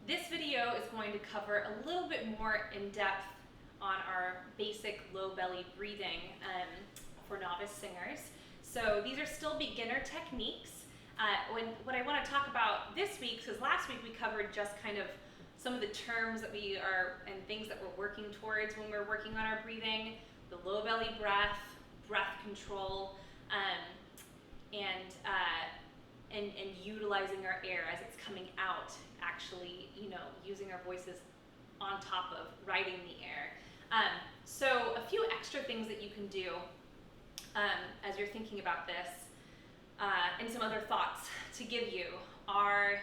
This video is going to cover a little bit more in depth on our basic low belly breathing for novice singers. So these are still beginner techniques. What I want to talk about this week, because last week we covered just kind of some of the terms that we are and things that we're working towards when we're working on our breathing, the low belly breath, breath control, and utilizing our air as it's coming out, actually, using our voices on top of riding the air. So a few extra things that you can do as you're thinking about this, and some other thoughts to give you are,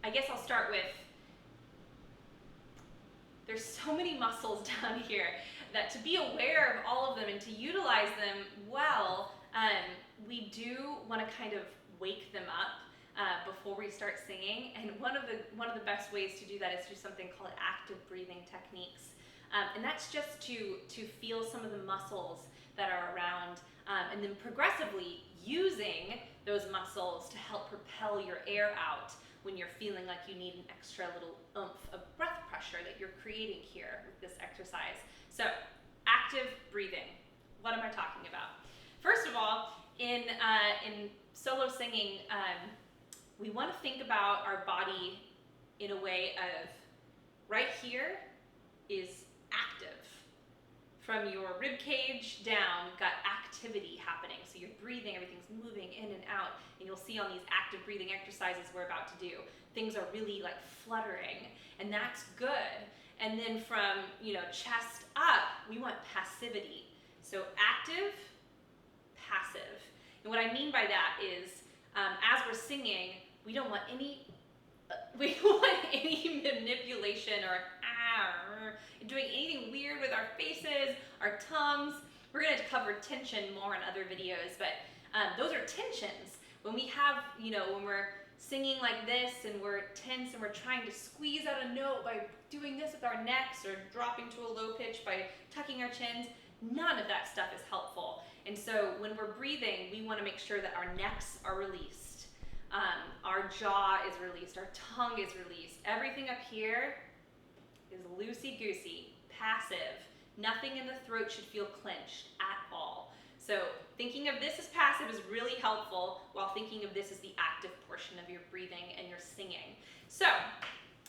I guess I'll start with, there's so many muscles down here that to be aware of all of them and to utilize them well, we do want to kind of wake them up before we start singing. And one of the best ways to do that is through something called active breathing techniques. And that's just to feel some of the muscles that are around, and then progressively using those muscles to help propel your air out when you're feeling like you need an extra little oomph of breath pressure that you're creating here with this exercise. So, active breathing. What am I talking about? First of all, in solo singing, we want to think about our body in a way of right here is active. From your rib cage down, you've got activity happening. So you're breathing, everything's moving in and out. And you'll see on these active breathing exercises we're about to do, things are really like fluttering, and that's good. And then from chest up, we want passivity. So active, passive. And what I mean by that is, as we're singing, we don't want any manipulation or doing anything weird with our faces, our tongues. We're going to cover tension more in other videos, but those are tensions. When we have, when we're singing like this and we're tense and we're trying to squeeze out a note by doing this with our necks or dropping to a low pitch by tucking our chins, none of that stuff is helpful. And so when we're breathing, we want to make sure that our necks are released, our jaw is released, our tongue is released. Everything up here is loosey-goosey, passive. Nothing in the throat should feel clenched at all. So thinking of this as passive is really helpful, while thinking of this as the active portion of your breathing and your singing. So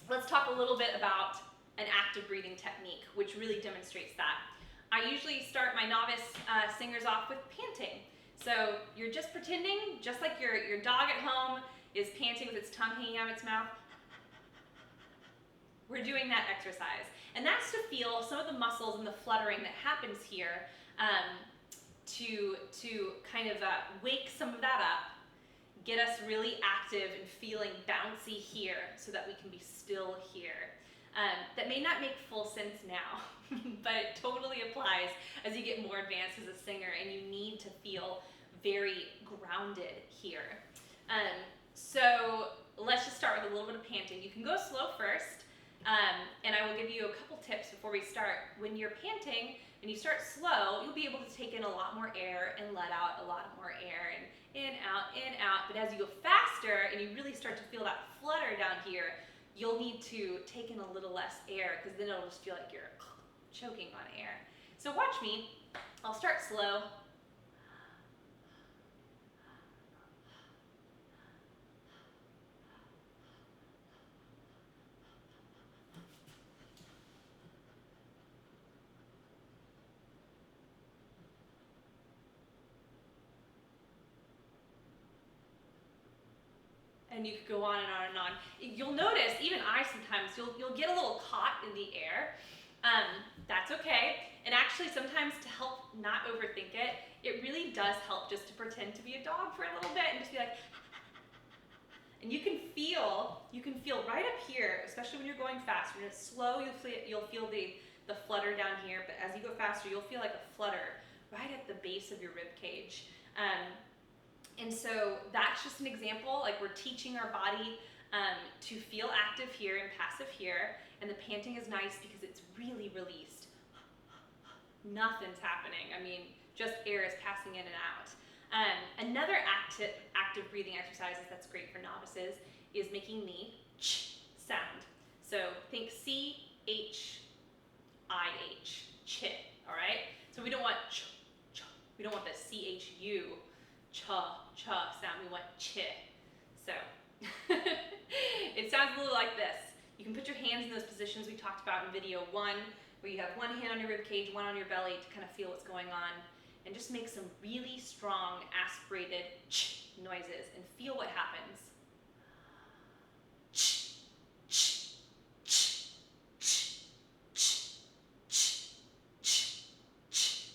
let's talk a little bit about an active breathing technique, which really demonstrates that. I usually start my novice singers off with panting. So you're just pretending, just like your dog at home is panting with its tongue hanging out of its mouth. We're doing that exercise. And that's to feel some of the muscles and the fluttering that happens here, to kind of wake some of that up, get us really active and feeling bouncy here so that we can be still here. That may not make full sense now, but it totally applies as you get more advanced as a singer and you need to feel very grounded here. So let's just start with a little bit of panting. You can go slow first, and I will give you a couple tips before we start. When you're panting and you start slow, you'll be able to take in a lot more air and let out a lot more air, and in, out. But as you go faster and you really start to feel that flutter down here, you'll need to take in a little less air, because then it'll just feel like you're choking on air. So watch me. I'll start slow. And you could go on and on and on. You'll notice, even I sometimes, you'll get a little caught in the air. That's okay. And actually, sometimes to help not overthink it, it really does help just to pretend to be a dog for a little bit and just be like, and you can feel right up here, especially when you're going fast. When it's slow, you'll feel the flutter down here, but as you go faster, you'll feel like a flutter right at the base of your rib cage. And so that's just an example, like we're teaching our body to feel active here and passive here, and the panting is nice because it's really released. Nothing's happening. I mean, just air is passing in and out. Another active breathing exercise that's great for novices is making the ch sound. So think C-H-I-H, chit, all right? So we don't want ch, ch. We don't want the C-H-U, cha, cha sound. We want chi. So it sounds a little like this. You can put your hands in those positions we talked about in video 1, where you have one hand on your rib cage, one on your belly to kind of feel what's going on, and just make some really strong aspirated ch noises and feel what happens. Ch, ch, ch, ch, ch, ch, ch, ch.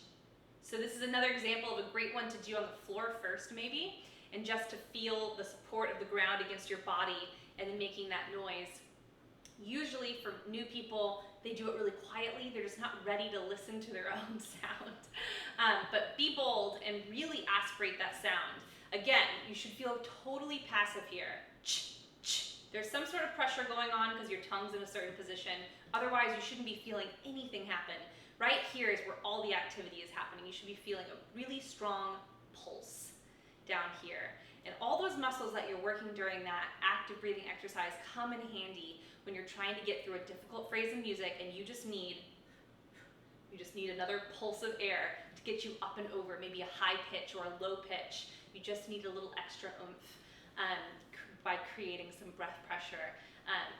So this is another example of a great one to do on the floor first maybe, and just to feel the support of the ground against your body and then making that noise. Usually for new people, they do it really quietly. They're just not ready to listen to their own sound. But be bold and really aspirate that sound. Again, you should feel totally passive here. Ch, ch. There's some sort of pressure going on because your tongue's in a certain position. Otherwise, you shouldn't be feeling anything happen. Right here is where all the activity is happening. You should be feeling a really strong pulse down here. And all those muscles that you're working during that active breathing exercise come in handy when you're trying to get through a difficult phrase in music and you just need another pulse of air to get you up and over, maybe a high pitch or a low pitch. You just need a little extra oomph by creating some breath pressure.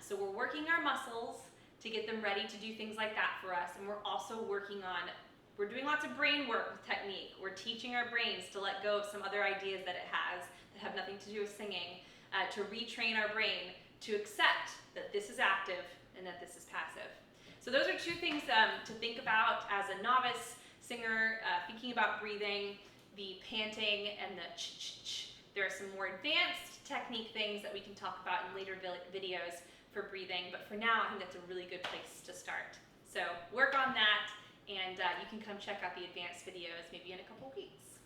So we're working our muscles to get them ready to do things like that for us, and we're also we're doing lots of brain work with technique. We're teaching our brains to let go of some other ideas that it has that have nothing to do with singing, to retrain our brain to accept that this is active and that this is passive. So those are 2 things to think about as a novice singer, thinking about breathing, the panting and the ch-ch-ch. There are some more advanced technique things that we can talk about in later videos for breathing, but for now I think that's a really good place to start. So work on that, and you can come check out the advanced videos maybe in a couple weeks.